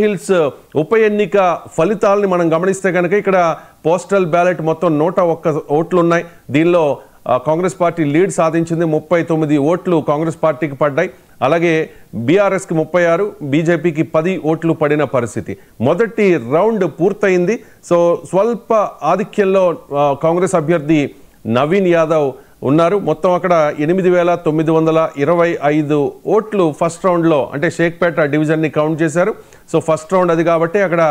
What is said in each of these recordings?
Hills ఉప ఎన్నిక ఫలితాలని మనం గమనిస్తే కనుక ఇక్కడ పోస్టల్ బ్యాలెట్ మొత్తం 101 ఓట్లు ఉన్నాయి. దీనిలో కాంగ్రెస్ పార్టీ లీడ్ సాధించింది. 39 ఓట్లు కాంగ్రెస్ పార్టీకి పడ్డాయి. అలాగే బీఆర్ఎస్కి 36, బీజేపీకి 10 ఓట్లు పడిన పరిస్థితి. మొదటి రౌండ్ పూర్తయింది. సో స్వల్ప ఆధిక్యంలో కాంగ్రెస్ అభ్యర్థి నవీన్ యాదవ్ ఉన్నారు. మొత్తం అక్కడ 8,925 ఓట్లు ఫస్ట్ రౌండ్లో, అంటే షేక్పేట డివిజన్ని కౌంట్ చేశారు. సో ఫస్ట్ రౌండ్ అది కాబట్టి అక్కడ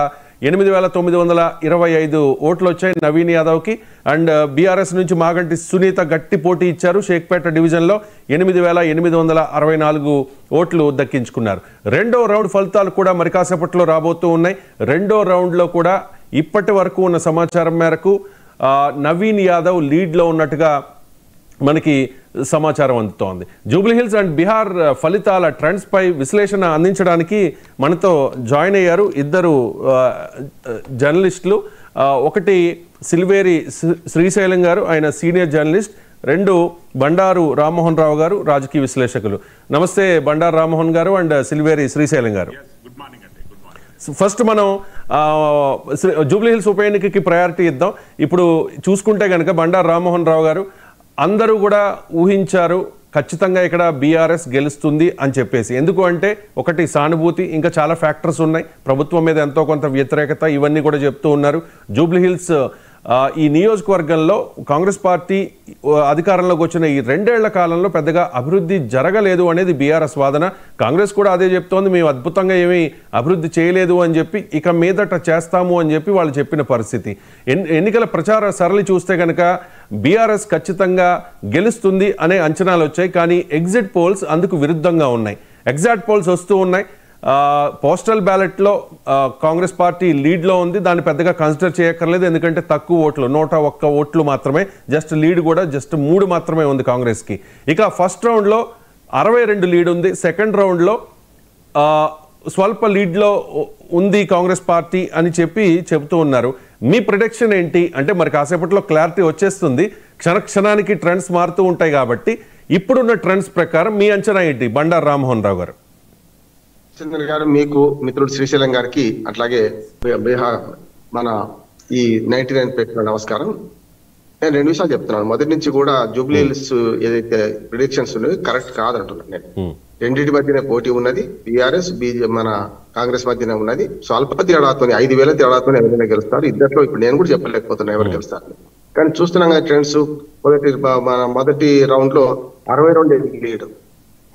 8,925 ఓట్లు వచ్చాయి నవీన్ యాదవ్కి. అండ్ బీఆర్ఎస్ నుంచి మాగంటి సునీత గట్టి పోటీ ఇచ్చారు. షేక్పేట డివిజన్లో 8,864 ఓట్లు దక్కించుకున్నారు. రెండో రౌండ్ ఫలితాలు కూడా మరి కాసేపట్లో రాబోతూ ఉన్నాయి. రెండో రౌండ్లో కూడా ఇప్పటి వరకు ఉన్న సమాచారం మేరకు నవీన్ యాదవ్ లీడ్లో ఉన్నట్టుగా మనకి సమాచారం అందుతోంది. జూబ్లీహిల్స్ అండ్ బీహార్ ఫలితాల ట్రెండ్స్ పై విశ్లేషణ అందించడానికి మనతో జాయిన్ అయ్యారు ఇద్దరు జర్నలిస్టులు. ఒకటి సిల్వేరి శ్రీశైలం గారు, ఆయన సీనియర్ జర్నలిస్ట్. రెండు బండారు రామ్మోహన్ రావు గారు, రాజకీయ విశ్లేషకులు. నమస్తే బండారు రామ్మోహన్ గారు అండ్ సిల్వేరి శ్రీశైలం గారు. ఫస్ట్ మనం జూబ్లీహిల్స్ ఉప ఎన్నికకి ప్రయారిటీ ఇద్దాం. ఇప్పుడు చూసుకుంటే కనుక బండారు రామ్మోహన్ రావు గారు, అందరూ కూడా ఊహించారు ఖచ్చితంగా ఇక్కడ బీఆర్ఎస్ గెలుస్తుంది అని చెప్పేసి. ఎందుకు అంటే ఒకటి సానుభూతి, ఇంకా చాలా ఫ్యాక్టర్స్ ఉన్నాయి. ప్రభుత్వం మీద ఎంతో కొంత వ్యతిరేకత, ఇవన్నీ కూడా చెప్తూ ఉన్నారు. జూబ్లీహిల్స్ ఈ నియోజకవర్గంలో కాంగ్రెస్ పార్టీ అధికారంలోకి వచ్చిన ఈ 2 ఏళ్ల కాలంలో పెద్దగా అభివృద్ధి జరగలేదు అనేది బీఆర్ఎస్ వాదన. కాంగ్రెస్ కూడా అదే చెప్తోంది, మేము అద్భుతంగా ఏమీ అభివృద్ధి చేయలేదు అని చెప్పి, ఇక మీదట చేస్తాము అని చెప్పి వాళ్ళు చెప్పిన పరిస్థితి. ఎన్నికల ప్రచార సరళి చూస్తే కనుక బీఆర్ఎస్ ఖచ్చితంగా గెలుస్తుంది అనే అంచనాలు వచ్చాయి. కానీ ఎగ్జిట్ పోల్స్ అందుకు విరుద్ధంగా ఉన్నాయి. ఎగ్జాక్ట్ పోల్స్ వస్తూ ఉన్నాయి. పోస్టల్ బ్యాలెట్లో కాంగ్రెస్ పార్టీ లీడ్లో ఉంది. దాన్ని పెద్దగా కన్సిడర్ చేయక్కర్లేదు, ఎందుకంటే తక్కువ ఓట్లు, 101 ఓట్లు మాత్రమే. జస్ట్ లీడ్ కూడా జస్ట్ 3 మాత్రమే ఉంది కాంగ్రెస్కి. ఇక ఫస్ట్ రౌండ్లో 62 లీడ్ ఉంది. సెకండ్ రౌండ్లో స్వల్ప లీడ్లో ఉంది కాంగ్రెస్ పార్టీ అని చెబుతూ ఉన్నారు. మీ ప్రిడిక్షన్ ఏంటి? అంటే మరి కాసేపట్లో క్లారిటీ వచ్చేస్తుంది. క్షణానికి ట్రెండ్స్ మారుతూ ఉంటాయి కాబట్టి ఇప్పుడున్న ట్రెండ్స్ ప్రకారం మీ అంచనా ఏంటి బండారు రామ్మోహన్ రావు గారు? చంద్ర గారు, మీకు మిత్రుడు శ్రీశైలం గారికి, అట్లాగే మన ఈ 99 పేపర్ నమస్కారం. నేను 2 విషయాలు చెప్తున్నాను. మొదటి నుంచి కూడా జూబ్లీహిల్స్ ఏదైతే ప్రిడిక్షన్స్ ఉన్నాయో కరెక్ట్ కాదంటున్నాను. నేను రెండింటి మధ్యనే పోటీ ఉన్నది. బీఆర్ఎస్ మన కాంగ్రెస్ మధ్యనే ఉన్నది. స్వల్ప తేడాతో 5,000 తేడాతో ఎవరైనా గెలుస్తారు. ఇద్దరిలో ఇప్పుడు నేను కూడా చెప్పలేకపోతున్నా ఎవరు గెలుస్తారు. కానీ చూస్తున్నాం కదా ట్రెండ్స్. మొదటి రౌండ్ లో 62 లీడ్,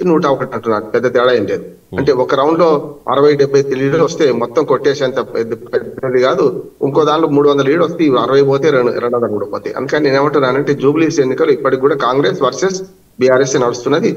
101 అంటున్నారు. పెద్ద తేడా ఏం లేదు. అంటే ఒక రౌండ్ లో 60-70 లీడర్ వస్తే మొత్తం కొట్టేసేంత పెద్దది కాదు. ఇంకో దాంట్లో 300 లీడ్ వస్తే 60 పోతే 200 కూడా పోతాయి. అందుకని నేను ఏమంటున్నానంటే జూబ్లీహిల్స్ ఎన్నికలు ఇప్పటికి కూడా కాంగ్రెస్ వర్సెస్ బీఆర్ఎస్ నడుస్తున్నది.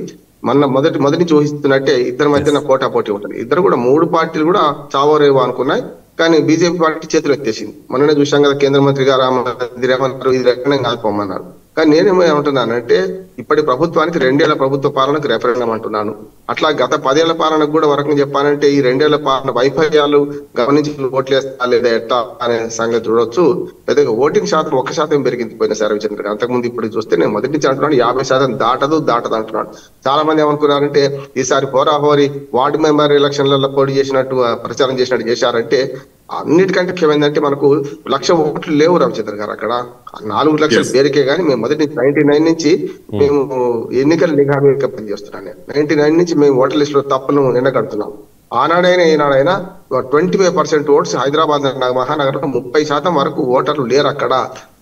మొదటి నుంచి ఊహిస్తున్నట్టే ఇద్దరి మధ్యన పోటాపోటీ ఉంటుంది. ఇద్దరు కూడా 3 పార్టీలు కూడా చావోరేవో అనుకున్నాయి. కానీ బీజేపీ పార్టీ చేతులు ఎత్తేసింది. మొన్ననే చూసాం కదా, కేంద్ర మంత్రి గారు ఏమన్నారు, ఇది రెఫరెండం కాల్పోమన్నారు. కానీ నేనేమంటున్నానంటే ఇప్పటి ప్రభుత్వానికి 2 ఏళ్ల ప్రభుత్వ పాలనకు రెఫరెండం అంటున్నాను. అట్లా గత 10 ఏళ్ల పాలనకు కూడా వరకు చెప్పానంటే ఈ 2 ఏళ్ల పాలన వైఫల్యాలు గమనించి ఓట్లేస్తా లేదా ఎట్టా అనే సంగతి చూడొచ్చు. పెద్దగా ఓటింగ్ శాతం 1% పెరిగింది పోయిన సర్వచంద్ర. అంతకుముందు ఇప్పుడు చూస్తే నేను మొదటి నుంచి అంటున్నాను 50% దాటదు అంటున్నాను. చాలా మంది ఏమనుకున్నారంటే ఈసారి హోరాహోరీ వార్డు మెంబర్ ఎలక్షన్లలో పోటీ చేసినట్టు ప్రచారం చేసినట్టు చేశారంటే అన్నిటికంటే ముఖ్యమైందంటే మనకు 1,00,000 ఓట్లు లేవు రామచంద్ర గారు. అక్కడ 4 లక్షల పేరుకే కానీ మేము మొదటి 99 నుంచి మేము ఎన్నికల నిఘా పనిచేస్తున్నాను. 99 నుంచి మేము ఓటర్ లిస్ట్ లో తప్పును ఎండగడుతున్నాం. ఆనాడైనా ఈనాడైనా 25% ఓట్స్ హైదరాబాద్ మహానగరంలో 30% వరకు ఓటర్లు లేరు. అక్కడ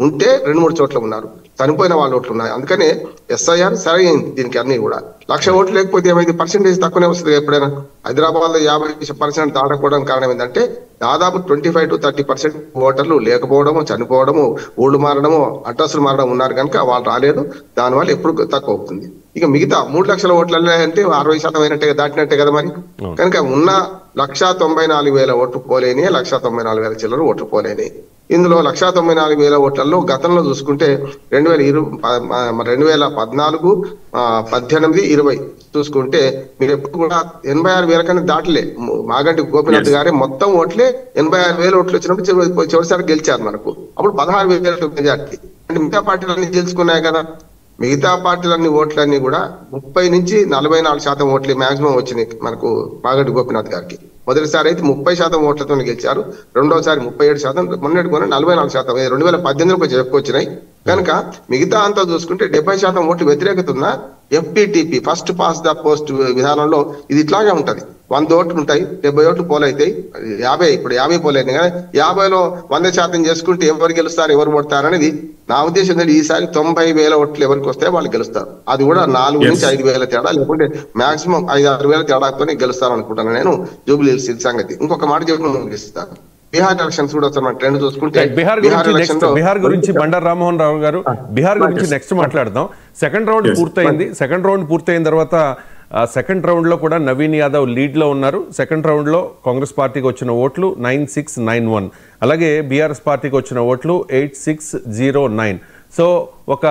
ఉంటే 2-3 చోట్ల ఉన్నారు. చనిపోయిన వాళ్ళ ఓట్లు ఉన్నాయి. అందుకనే ఎస్ఐఆర్ సరైంది. దీనికి అన్ని కూడా 1,00,000 ఓట్లు లేకపోతే 5% తక్కువనే వస్తుంది. ఎప్పుడైనా హైదరాబాద్ లో 50% దాటకపోవడం కారణం ఏంటంటే దాదాపు 25-30% ఓటర్లు లేకపోవడము, చనిపోవడము, ఊళ్ళు మారడము, అడ్రస్లు మారడం ఉన్నారు కనుక వాళ్ళు రాలేదు. దానివల్ల ఎప్పుడు తక్కువ అవుతుంది. ఇక మిగతా 3 లక్షల ఓట్లలో అంటే 60% అయినట్టే దాటినట్టే కదా మరి. కనుక ఉన్న 1,94,000 ఓట్లు పోలేని, 1,94,000 చిల్లర ఓట్లు పోలేని. ఇందులో 1,94,000 ఓట్లలో గతంలో చూసుకుంటే 2014, 18, 20 చూసుకుంటే మీరు ఎప్పుడు కూడా 86,000 కన్నా దాటలే. మాగంటి గోపీనాథ్ గారే మొత్తం ఓట్లే 86,000 ఓట్లు వచ్చినప్పుడు చివరిసారి గెలిచారు మనకు. అప్పుడు 16,000 మెజార్టీ. అంటే మిగతా పార్టీలన్నీ గెలుచుకున్నాయి కదా. మిగతా పార్టీలన్నీ ఓట్లన్నీ కూడా 30 నుంచి 44% ఓట్లు మాక్సిమం వచ్చినాయి మనకు మాగంటి గోపీనాథ్ గారికి. మొదటిసారి అయితే 30% ఓట్లతో గెలిచారు, రెండోసారి 37%, మొన్నటి 44%. 2018 చెప్పుకొచ్చినాయి కనుక మిగతా అంతా చూసుకుంటే 70% ఓట్లు వ్యతిరేకత ఉన్న FPTP first pass the post విధానంలో ఇది ఇట్లాగే ఉంటది. 100 ఓట్లు ఉంటాయి, 70 ఓట్లు పోల్ అవుతాయి, 50 పోలైనాయి కదా, 50లో 100% చేసుకుంటే ఎవరు గెలుస్తారు ఎవరు ఓడతారు అనేది నా ఉద్దేశం. ఈసారి 90,000 ఓట్లు ఎవరికి వస్తాయో వాళ్ళు గెలుస్తారు. అది కూడా 4 నుంచి 5,000 తేడా, లేకుంటే మాక్సిమం 5-6,000 తేడాతోనే గెలుస్తారు అనుకుంటాను నేను జూబ్లీ హిల్స్ సీట్ సంగతి. ఇంకొక మాట చెప్పి ముగిస్తాను. బీహార్ ఎలక్షన్స్ కూడా వస్తాం ట్రెండ్ చూసుకుంటే బీహార్ గురించి బండారు రామ్మోహన్ రావు గారు బీహార్ గురించి నెక్స్ట్ మాట్లాడదాం. సెకండ్ రౌండ్ పూర్తయింది. సెకండ్ రౌండ్ పూర్తయిన తర్వాత సెకండ్ రౌండ్ లో కూడా నవీన్ యాదవ్ లీడ్ లో ఉన్నారు. సెకండ్ రౌండ్ లో కాంగ్రెస్ పార్టీకి వచ్చిన ఓట్లు 9691, అలాగే బీఆర్ఎస్ పార్టీకి వచ్చిన ఓట్లు 8609. సో ఒక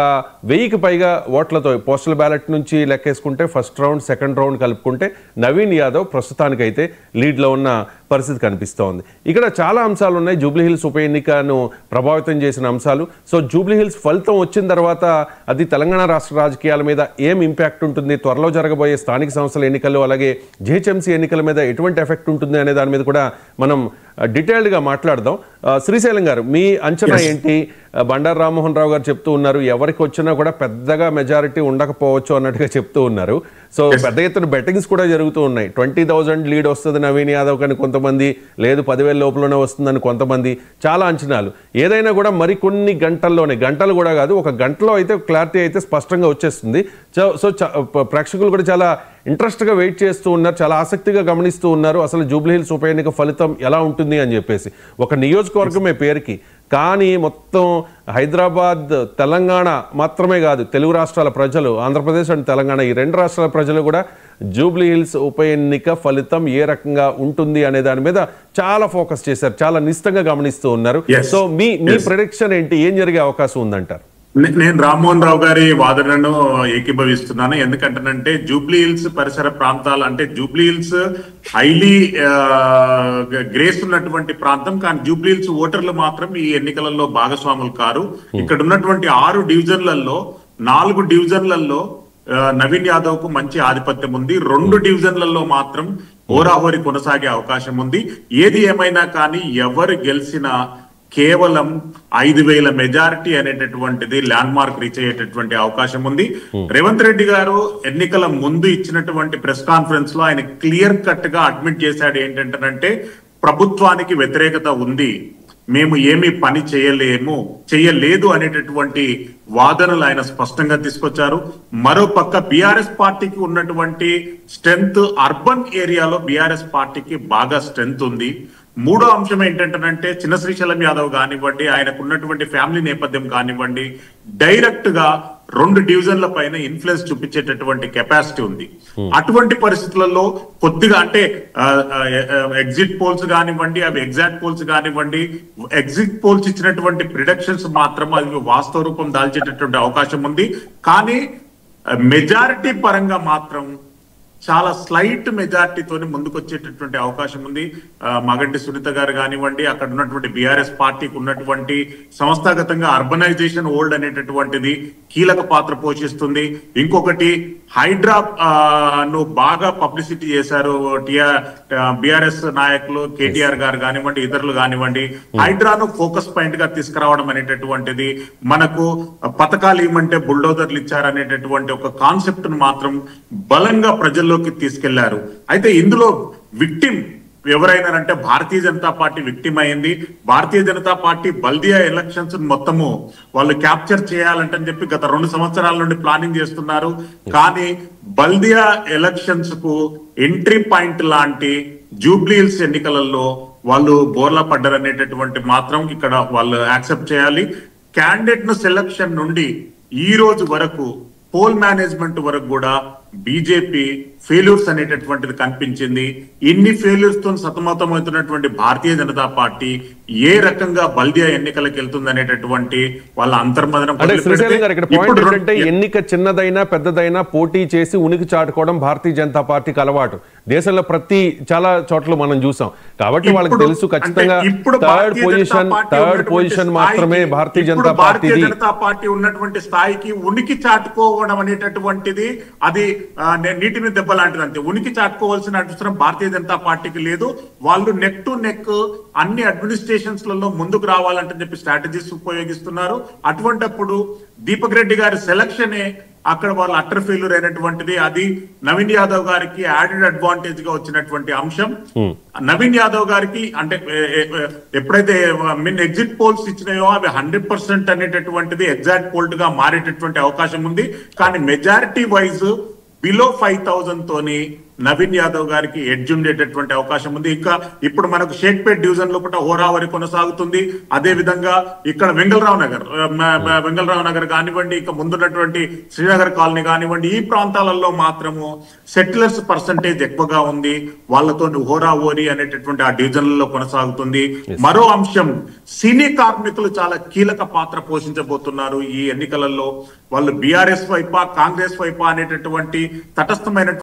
1000కి పైగా ఓట్లతో పోస్టల్ బ్యాలెట్ నుంచి లెక్కేసుకుంటే ఫస్ట్ రౌండ్ సెకండ్ రౌండ్ కలుపుకుంటే నవీన్ యాదవ్ ప్రస్తుతానికైతే లీడ్లో ఉన్న పరిస్థితి కనిపిస్తోంది. ఇక్కడ చాలా అంశాలు ఉన్నాయి జూబ్లీ హిల్స్ ఉప ఎన్నికను ప్రభావితం చేసిన అంశాలు. సో జూబ్లీ హిల్స్ ఫలితం వచ్చిన తర్వాత అది తెలంగాణ రాష్ట్ర రాజకీయాల మీద ఏం ఇంపాక్ట్ ఉంటుంది, త్వరలో జరగబోయే స్థానిక సంస్థల ఎన్నికలు అలాగే జిహెచ్ఎంసీ ఎన్నికల మీద ఎటువంటి ఎఫెక్ట్ ఉంటుంది అనే దాని మీద కూడా మనం డీటెయిల్డ్గా మాట్లాడదాం. శ్రీశైలం గారు, మీ అంచనా ఏంటి? బండారు రామ్మోహన్ రావు గారు చెప్తూ ఉన్నారు ఎవరికి వచ్చినా కూడా పెద్దగా మెజారిటీ ఉండకపోవచ్చు అన్నట్టుగా చెప్తూ ఉన్నారు. సో పెద్ద ఎత్తున బెట్టింగ్స్ కూడా జరుగుతూ ఉన్నాయి. 20,000 లీడ్ వస్తుంది నవీన్ యాదవ్ కానీ కొంతమంది, లేదు 10,000 లోపలనే వస్తుందని కొంతమంది, చాలా అంచనాలు. ఏదైనా కూడా మరికొన్ని గంటల్లోనే, గంటలు కూడా కాదు, ఒక గంటలో అయితే క్లారిటీ అయితే స్పష్టంగా వచ్చేస్తుంది. సో ప్రేక్షకులు కూడా చాలా ఇంట్రెస్ట్గా వెయిట్ చేస్తూ ఉన్నారు, చాలా ఆసక్తిగా గమనిస్తూ ఉన్నారు అసలు జూబ్లీ హిల్స్ ఉప ఎన్నిక ఫలితం ఎలా ఉంటుంది అని చెప్పేసి. ఒక నియోజకవర్గమే పేరుకి, కానీ మొత్తం హైదరాబాద్ తెలంగాణ మాత్రమే కాదు, తెలుగు రాష్ట్రాల ప్రజలు, ఆంధ్రప్రదేశ్ అండ్ తెలంగాణ ఈ 2 రాష్ట్రాల ప్రజలు కూడా జూబ్లీ హిల్స్ ఉప ఎన్నిక ఫలితం ఏ రకంగా ఉంటుంది అనే దాని మీద చాలా ఫోకస్ చేశారు, చాలా నిశ్చితంగా గమనిస్తూ ఉన్నారు. సో మీ ప్రెడిక్షన్ ఏంటి, ఏం జరిగే అవకాశం ఉందంటారు? నేను రామ్మోహన్ రావు గారి వాదనను ఏకీభవిస్తున్నాను. ఎందుకంటేనంటే జూబ్లీ హిల్స్ పరిసర ప్రాంతాలు అంటే జూబ్లీ హిల్స్ హైలీ గ్రేస్ ఉన్నటువంటి ప్రాంతం, కానీ జూబ్లీ హిల్స్ ఓటర్లు మాత్రం ఈ ఎన్నికలలో భాగస్వాములు కారు. ఇక్కడ ఉన్నటువంటి 6 డివిజన్లలో 4 డివిజన్లలో నవీన్ యాదవ్ కు మంచి ఆధిపత్యం ఉంది. 2 డివిజన్లలో మాత్రం హోరాహోరీ కొనసాగే అవకాశం ఉంది. ఏది ఏమైనా కానీ ఎవరు గెలిచినా కేవలం 5,000 మెజారిటీ అనేటటువంటిది ల్యాండ్ మార్క్ రీచ్ అయ్యేటటువంటి అవకాశం ఉంది. రేవంత్ రెడ్డి గారు ఎన్నికల ముందు ఇచ్చినటువంటి ప్రెస్ కాన్ఫరెన్స్ లో ఆయన క్లియర్ కట్ గా అడ్మిట్ చేశాడు ఏంటంటే ప్రభుత్వానికి వ్యతిరేకత ఉంది, మేము ఏమీ పని చేయలేదు అనేటటువంటి వాదనలు ఆయన స్పష్టంగా తీసుకొచ్చారు. మరో పక్క బీఆర్ఎస్ పార్టీకి ఉన్నటువంటి స్ట్రెంగ్త్, అర్బన్ ఏరియాలో బీఆర్ఎస్ పార్టీకి బాగా స్ట్రెంగ్త్ ఉంది. మూడో అంశం ఏంటంటే చిన్న శ్రీశైలం యాదవ్ కానివ్వండి, ఆయనకు ఉన్నటువంటి ఫ్యామిలీ నేపథ్యం కానివ్వండి, డైరెక్ట్ గా 2 డివిజన్ల పైన ఇన్ఫ్లుయెన్స్ చూపించేటటువంటి కెపాసిటీ ఉంది. అటువంటి పరిస్థితులలో కొద్దిగా అంటే ఎగ్జిట్ పోల్స్ కానివ్వండి, అవి ఎగ్జాక్ట్ పోల్స్ కానివ్వండి, ఎగ్జిట్ పోల్స్ ఇచ్చినటువంటి ప్రిడిక్షన్స్ మాత్రం అవి వాస్తవ రూపం దాల్చేటటువంటి అవకాశం ఉంది. కానీ మెజారిటీ పరంగా మాత్రం చాలా స్లైట్ మెజార్టీతో ముందుకు వచ్చేటటువంటి అవకాశం ఉంది. మగంటి సునీత గారు కానివ్వండి, అక్కడ ఉన్నటువంటి బీఆర్ఎస్ పార్టీకి ఉన్నటువంటి సంస్థాగతంగా అర్బనైజేషన్ ఓల్డ్ అనేటటువంటిది కీలక పాత్ర పోషిస్తుంది. ఇంకొకటి హైడ్రా ను బాగా పబ్లిసిటీ చేశారు బీఆర్ఎస్ నాయకులు, కేటీఆర్ గారు కానివ్వండి, ఇతరులు కానివ్వండి. హైడ్రాను ఫోకస్ పాయింట్ గా తీసుకురావడం అనేటటువంటిది, మనకు పథకాలు ఇవ్వమంటే బుల్డోజర్లు ఇచ్చారనేటటువంటి ఒక కాన్సెప్ట్ ను మాత్రం బలంగా ప్రజల్లోకి తీసుకెళ్లారు. అయితే ఇందులో victim ఎవరైనారంటే Bharatiya Janata party victim అయింది. భారతీయ జనతా పార్టీ బల్దియా ఎలక్షన్స్ మొత్తము వాళ్ళు క్యాప్చర్ చేయాలంటని చెప్పి గత 2 సంవత్సరాల నుండి ప్లానింగ్ చేస్తున్నారు. కానీ బల్దియా ఎలక్షన్స్ కు ఎంట్రీ పాయింట్ లాంటి జూబ్లీ హిల్స్ ఎన్నికలలో వాళ్ళు బోర్లా పడ్డారనేటటువంటి మాత్రం ఇక్కడ వాళ్ళు యాక్సెప్ట్ చేయాలి. క్యాండిడేట్ ను సెలక్షన్ నుండి ఈ రోజు వరకు పోల్ మేనేజ్మెంట్ వరకు కూడా బీజేపీ ఫెయిల్యూర్స్ అనేటటువంటిది కనిపించింది. ఇన్ని ఫెయిల్యూర్స్ తో సతమతమవుతున్నటువంటి భారతీయ జనతా పార్టీ ఏ రకంగా బల్దియా ఎన్నికలకు వెళ్తుంది అనేటటువంటి వాళ్ళ అంతర్మదనం. ఎన్నిక చిన్నదైనా పెద్దదైనా పోటీ చేసి ఉనికి చాటుకోవడం భారతీయ జనతా పార్టీకి అలవాటు. దేశంలో చాలా చోట్ల మనం చూసాం. కాబట్టి వాళ్ళకి తెలుసు ఖచ్చితంగా థర్డ్ పొజిషన్ మాత్రమే భారతీయ జనతా పార్టీ ఉన్నటువంటి స్థాయికి ఉనికి చాటుకోవడం అనేటటువంటిది అది నీటిని దెబ్బ దెబ్బ లాంటిది అంతే. ఉనికి చాటుకోవాల్సిన అవసరం భారతీయ జనతా పార్టీకి లేదు. వాళ్ళు నెక్ టు నెక్ అన్ని అడ్మినిస్ట్రేషన్స్ లలో ముందుకు రావాలంటే చెప్పి స్ట్రాటజీస్ ఉపయోగిస్తున్నారు. అటువంటప్పుడు దీపక్ రెడ్డి గారి సెలక్షనే అక్కడ వాళ్ళు అటర్ ఫెయిల్యూర్ అయినటువంటిది. అది నవీన్ యాదవ్ గారికి యాడెడ్ అడ్వాంటేజ్ గా వచ్చినటువంటి అంశం. నవీన్ యాదవ్ గారికి అంటే ఎప్పుడైతే ఎగ్జిట్ పోల్స్ ఇచ్చినాయో అవి 100% అనేటటువంటిది ఎగ్జాక్ట్ పోల్ట్ గా మారేటటువంటి అవకాశం ఉంది. కానీ మెజారిటీ వైజ్ బిలో 5,000 తోని నవీన్ యాదవ్ గారికి ఎడ్జ్ ఉండేటటువంటి అవకాశం ఉంది. ఇంకా ఇప్పుడు మనకు షేక్పేట్ డివిజన్ లోపల హోరావరి కొనసాగుతుంది. అదే విధంగా ఇక్కడ వెంగళరావు నగర్ కానివ్వండి, ఇక ముందున్నటువంటి శ్రీనగర్ కాలనీ కానివ్వండి, ఈ ప్రాంతాలలో మాత్రము సెటిలర్స్ పర్సంటేజ్ ఎక్కువగా ఉంది. వాళ్ళతో హోరావోరి అనేటటువంటి ఆ డివిజన్లలో కొనసాగుతుంది. మరో అంశం, సినీ కార్మికులు చాలా కీలక పాత్ర పోషించబోతున్నారు ఈ ఎన్నికలలో. వాళ్ళు బీఆర్ఎస్ వైపా కాంగ్రెస్ వైపా అనేటటువంటి తటస్థమైన